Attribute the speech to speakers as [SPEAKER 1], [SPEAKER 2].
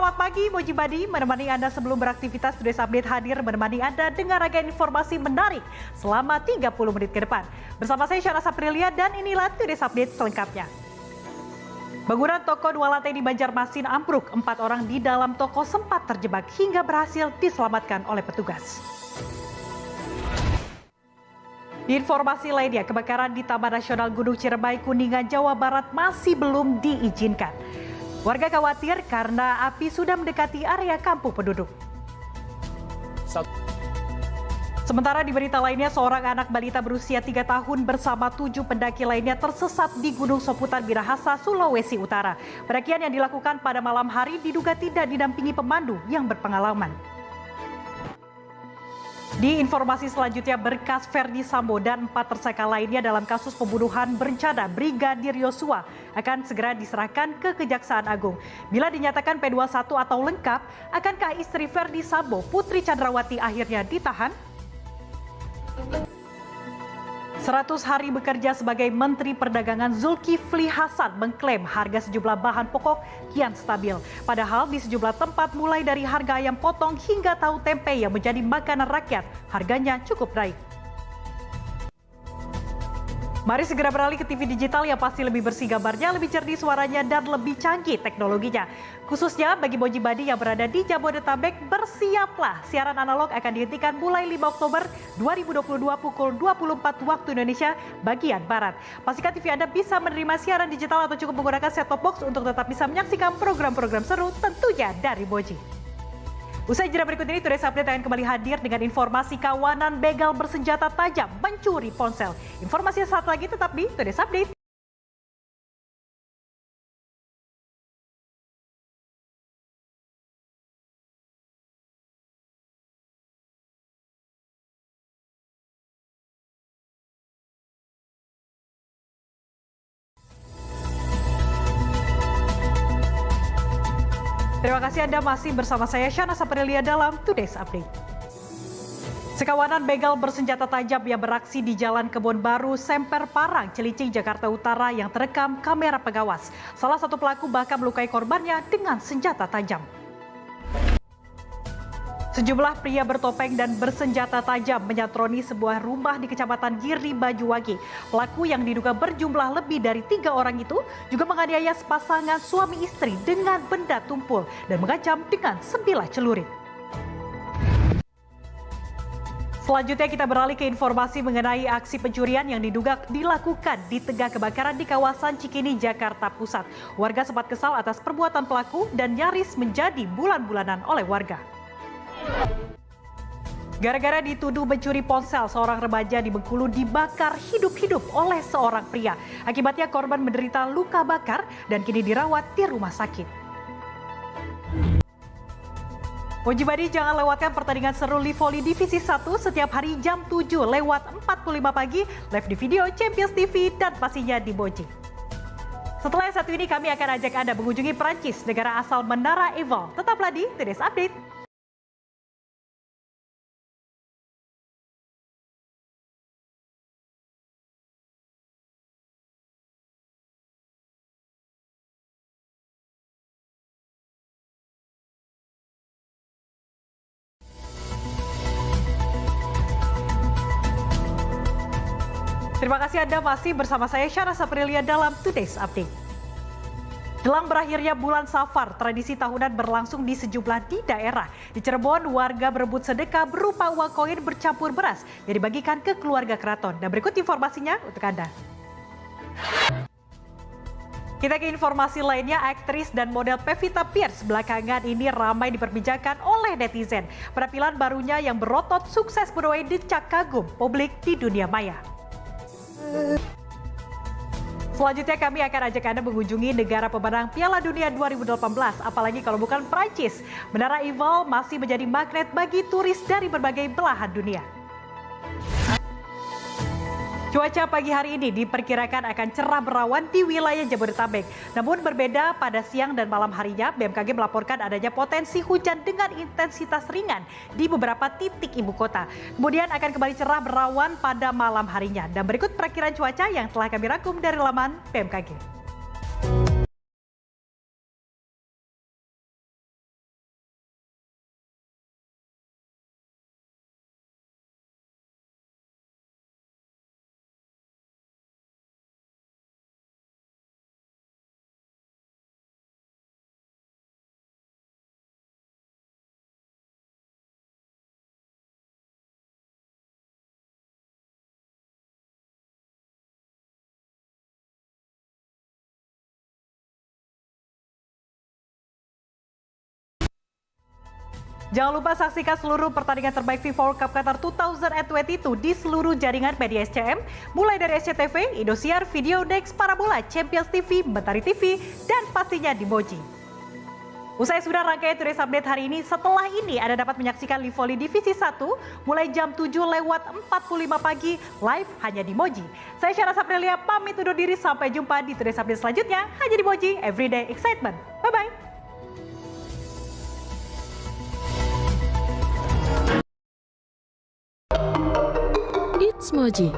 [SPEAKER 1] Selamat pagi, Moji Badi, menemani Anda sebelum beraktivitas. Today's Update hadir menemani Anda dengan ragam informasi menarik selama 30 menit ke depan. Bersama saya Syara Saprilia dan inilah Today's Update selengkapnya. Bangunan toko dua lantai di Banjarmasin ambruk, 4 orang di dalam toko sempat terjebak hingga berhasil diselamatkan oleh petugas. Di informasi lainnya, kebakaran di Taman Nasional Gunung Ciremai, Kuningan, Jawa Barat masih belum diizinkan. Warga khawatir karena api sudah mendekati area kampung penduduk. Sementara di berita lainnya, seorang anak balita berusia 3 tahun bersama 7 pendaki lainnya tersesat di Gunung Soputan Minahasa, Sulawesi Utara. Pendakian yang dilakukan pada malam hari diduga tidak didampingi pemandu yang berpengalaman. Di informasi selanjutnya, berkas Ferdi Sambo dan 4 tersangka lainnya dalam kasus pembunuhan berencana Brigadir Yosua akan segera diserahkan ke Kejaksaan Agung. Bila dinyatakan P21 atau lengkap, akankah istri Ferdi Sambo, Putri Chandrawati, akhirnya ditahan? 100 hari bekerja sebagai Menteri Perdagangan, Zulkifli Hasan mengklaim harga sejumlah bahan pokok kian stabil. Padahal di sejumlah tempat mulai dari harga ayam potong hingga tahu tempe yang menjadi makanan rakyat, harganya cukup naik. Mari segera beralih ke TV digital yang pasti lebih bersih gambarnya, lebih jernih suaranya, dan lebih canggih teknologinya. Khususnya bagi Moji Badi yang berada di Jabodetabek, bersiaplah. Siaran analog akan dihentikan mulai 5 Oktober 2022 pukul 24 waktu Indonesia bagian Barat. Pastikan TV Anda bisa menerima siaran digital atau cukup menggunakan set-top box untuk tetap bisa menyaksikan program-program seru tentunya dari Moji. Usai jeda berikut ini, Today's Update akan kembali hadir dengan informasi kawanan begal bersenjata tajam mencuri ponsel. Informasi saat lagi tetap di Today's Update. Terima kasih Anda masih bersama saya Syana Saprilia dalam Today's Update. Sekawanan begal bersenjata tajam yang beraksi di Jalan Kebon Baru, Semper Parang, Cilincing, Jakarta Utara yang terekam kamera pengawas. Salah satu pelaku bahkan melukai korbannya dengan senjata tajam. Sejumlah pria bertopeng dan bersenjata tajam menyatroni sebuah rumah di Kecamatan Giri, Banyuwangi. Pelaku yang diduga berjumlah lebih dari 3 orang itu juga menganiaya sepasangan suami istri dengan benda tumpul dan mengancam dengan 9 celurit. Selanjutnya kita beralih ke informasi mengenai aksi pencurian yang diduga dilakukan di tengah kebakaran di kawasan Cikini, Jakarta Pusat. Warga sempat kesal atas perbuatan pelaku dan nyaris menjadi bulan-bulanan oleh warga. Gara-gara dituduh mencuri ponsel, seorang remaja di Bengkulu dibakar hidup-hidup oleh seorang pria. Akibatnya korban menderita luka bakar dan kini dirawat di rumah sakit. Moji Badi, jangan lewatkan pertandingan seru Live Volley Divisi 1 setiap hari jam 7 lewat 45 pagi, live di video Champions TV dan pastinya di Moji. Setelah yang satu ini kami akan ajak Anda mengunjungi Perancis, negara asal Menara Eiffel. Tetaplah di Today's Update. Terima kasih Anda masih bersama saya Syara Saprilia dalam Today's Update. Jelang berakhirnya bulan Safar, tradisi tahunan berlangsung di sejumlah daerah. Di Cirebon, warga berebut sedekah berupa uang koin bercampur beras yang dibagikan ke keluarga keraton. Dan berikut informasinya untuk Anda. Kita ke informasi lainnya, aktris dan model Pevita Pierce belakangan ini ramai diperbincangkan oleh netizen. Penampilan barunya yang berotot sukses menuai decak kagum publik di dunia maya. Selanjutnya kami akan ajak Anda mengunjungi negara pemenang Piala Dunia 2018, apalagi kalau bukan Prancis. Menara Eiffel masih menjadi magnet bagi turis dari berbagai belahan dunia. Cuaca pagi hari ini diperkirakan akan cerah berawan di wilayah Jabodetabek. Namun berbeda pada siang dan malam harinya, BMKG melaporkan adanya potensi hujan dengan intensitas ringan di beberapa titik ibu kota. Kemudian akan kembali cerah berawan pada malam harinya. Dan berikut perakiraan cuaca yang telah kami rangkum dari laman BMKG. Jangan lupa saksikan seluruh pertandingan terbaik FIFA World Cup Qatar 2022 di seluruh jaringan media SCM, mulai dari SCTV, Indosiar, Video Next, Parabola, Champions TV, Mentari TV, dan pastinya di Moji. Usai sudah rangkaian Today's Update hari ini, setelah ini Anda dapat menyaksikan Live Volley Divisi 1 mulai jam 7:45 pagi live hanya di Moji. Saya Syara Saprilia pamit undur diri, sampai jumpa di Today's Update selanjutnya hanya di Moji, Everyday Excitement. Bye-bye.
[SPEAKER 2] It's Moji.